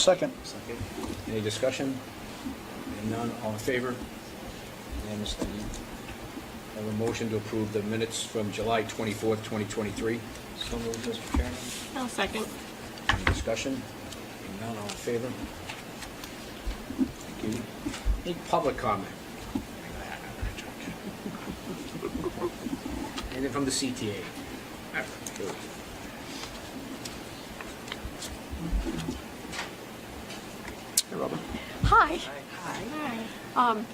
second. Second. Any discussion? Hearing none, all in favor? Unanimous. Thank you. I have a motion to approve the minutes from July 24th, 2023. So moved, Mr. Chairman. I'll second. Any discussion? Hearing none, all in favor? Thank you. Any public comment? Anything from the CTA? Hey, Robin. Hi. Hi.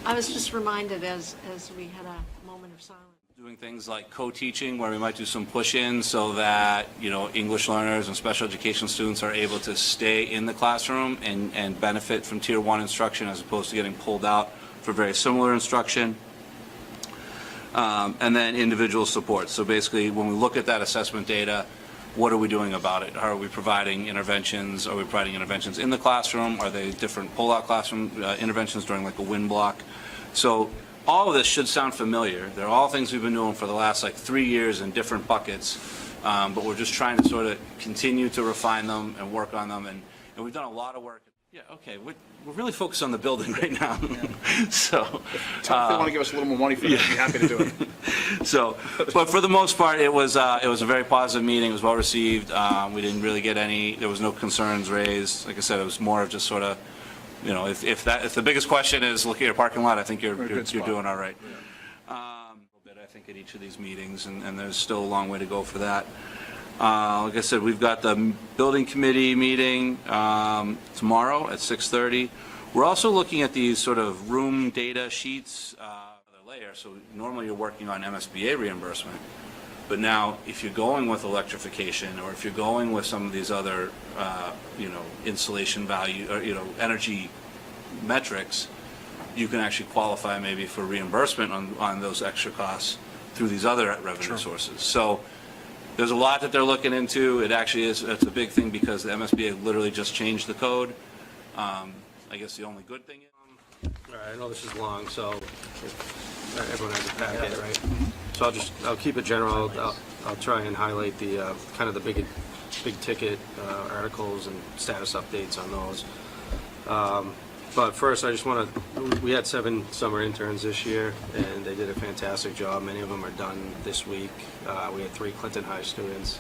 I was just reminded as we had a moment of silence. Doing things like co-teaching, where we might do some push-ins so that, English learners and special education students are able to stay in the classroom and benefit from Tier 1 instruction as opposed to getting pulled out for very similar instruction. And then individual support. So basically, when we look at that assessment data, what are we doing about it? Are we providing interventions? Are we providing interventions in the classroom? Are they different pull-out classroom interventions during like a wind block? So all of this should sound familiar. They're all things we've been doing for the last 3 years in different buckets, but we're just trying to sort of continue to refine them and work on them, and we've done a lot of work. Yeah, okay, we're really focused on the building right now. Yeah. So, If they want to give us a little more money for that, I'd be happy to do it. So, but for the most part, it was a very positive meeting. It was well received. We didn't really get there was no concerns raised. Like I said, it was more of just sort of, if the biggest question is look at your parking lot, I think you're doing all right. Yeah. A little bit, I think, at each of these meetings, and there's still a long way to go for that. Like I said, we've got the building committee meeting tomorrow at 6:30. We're also looking at these sort of room data sheets, other layer. So normally you're working on MSBA reimbursement, but now if you're going with electrification or if you're going with some of these other, insulation value or energy metrics, you can actually qualify maybe for reimbursement on those extra costs through these other revenue sources. So there's a lot that they're looking into. It actually is, it's a big thing because the MSBA literally just changed the code. I guess the only good thing is... All right, I know this is long, so everyone has a packet, right? So I'll keep it general. I'll try and highlight the kind of the big ticket articles and status updates on those. But first, I just want to, we had 7 summer interns this year, and they did a fantastic job. Many of them are done this week. We had 3 Clinton High students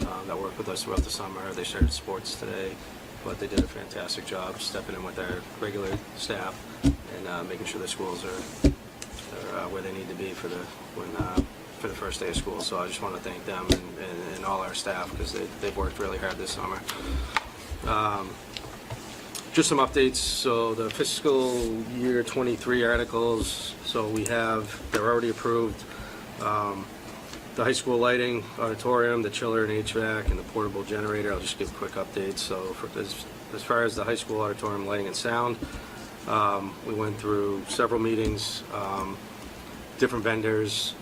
that worked with us throughout the summer. They started sports today, but they did a fantastic job stepping in with our regular staff and making sure the schools are where they need to be for the first day of school. So I just want to thank them and all our staff because they've worked really hard this summer. Just some updates. So the fiscal year 23 articles, so they're already approved. The high school lighting, auditorium, the chiller and HVAC, and the portable generator. I'll just give quick updates. So as far as the high school auditorium lighting and sound, we went through several meetings, different vendors,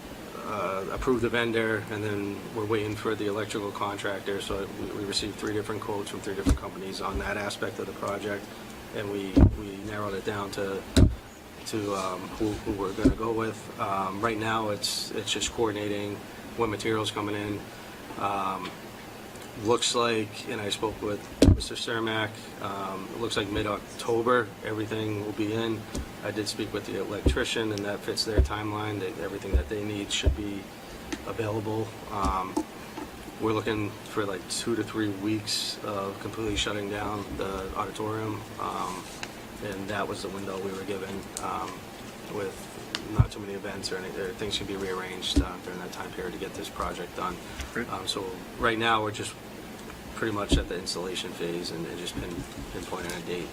approved the vendor, and then we're waiting for the electrical contractor. So we received 3 different quotes from 3 different companies on that aspect of the project, and we narrowed it down to who we're going to go with. Right now, it's just coordinating when materials coming in. Looks like, and I spoke with Mr. Cermak, it looks like mid-October everything will be in. I did speak with the electrician, and that fits their timeline. Everything that they need should be available. We're looking for 2 to 3 weeks of completely shutting down the auditorium, and that was the window we were given with not too many events or anything. Things can be rearranged during that time period to get this project done. So right now we're just pretty much at the installation phase and just pinpointing a date.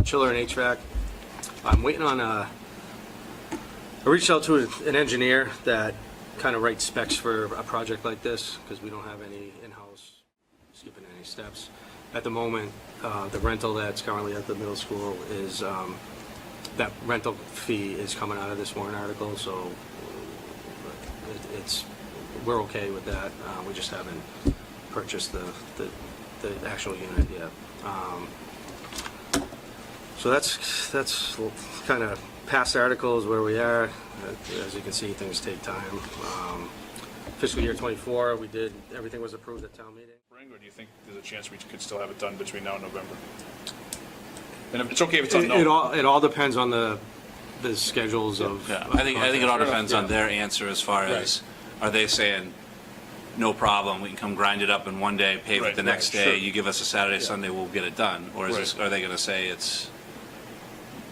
Chiller and HVAC, I'm waiting on I reached out to an engineer that kind of writes specs for a project like this because we don't have any in-house skipping any steps. At the moment, the rental that's currently at the middle school is that rental fee is coming out of this warrant article, so we're okay with that. We just haven't purchased the actual unit yet. So that's kind of past articles where we are. As you can see, things take time. fiscal year '24, we did, everything was approved at town meeting. Spring, or do you think there's a chance we could still have it done between now and November? And if it's okay if it's unknown. It all depends on the schedules of. Yeah, I think it all depends on their answer as far as, are they saying, no problem, we can come grind it up in one day, pave it the Right, next right, day, sure. you give us a Saturday, Sunday, we'll get it done? Or is this, Right. are they gonna say it's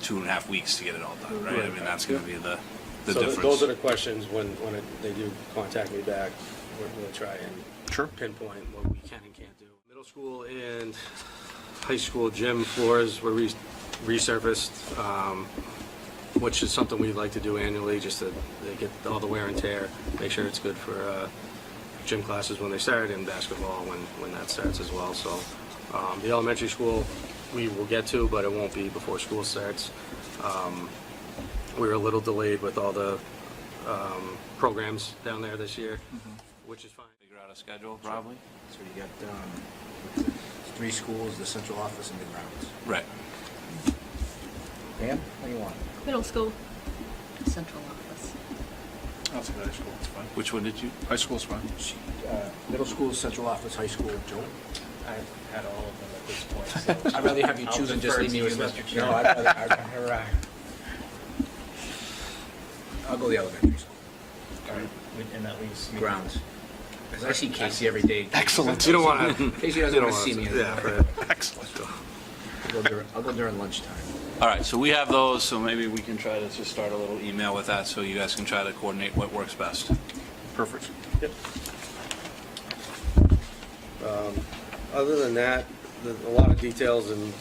2.5 weeks to get it all done, right? I Right. mean, that's gonna be the So difference. those are the questions when they do contact me back, we're going to try and Sure. pinpoint what we can and can't do. Middle school and high school gym floors were resurfaced, which is something we'd like to do annually, just to they get all the wear and tear, make sure it's good for gym classes when they start and basketball when that starts as well. So the elementary school we will get to, but it won't be before school starts. We were a little delayed with all the programs down there this year, which is fine. Figure out a schedule, probably? So you got 3 schools, the central office, and the grounds. Right. Pam, what do you want? Middle school. Central office. I'll take high school, it's fine. Which one did you? High school's fine. Middle school, central office, high school, Joe? I've had all of them at this point, so. I'd rather have you I'll choose and just defer leave me to with you, Mr. Mr. No, Chairman. I'll go the elementary school. All right, and that leaves me. Grounds. Because I see Casey every day. Excellent. You don't want to. Casey doesn't want to see me. Yeah, right. Excellent. I'll go during lunchtime. All right, so we have those, so maybe we can try to just start a little email with that, so you guys can try to coordinate what works best. Perfect. Yep. Other than that, a lot of details and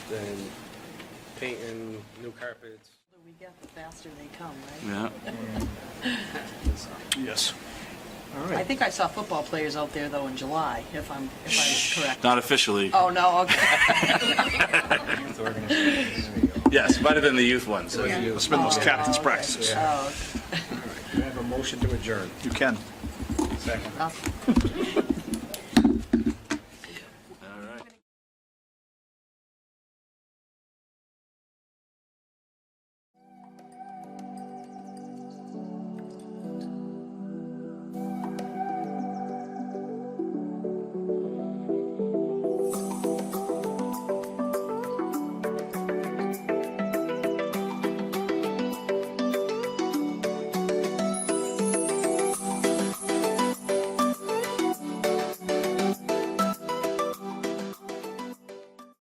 painting, new carpets. The older we get, the faster they come, right? Yeah. Yes. All I right. think I saw football players out there though in July, if I was correct. Not officially. Oh, no, okay. Youth organization. There you go. Yes, might have been the youth ones. So you- Let's spend those Oh, captain's okay. practices. Yeah. Oh, All right. Can I have a motion to adjourn? You can. Second. okay.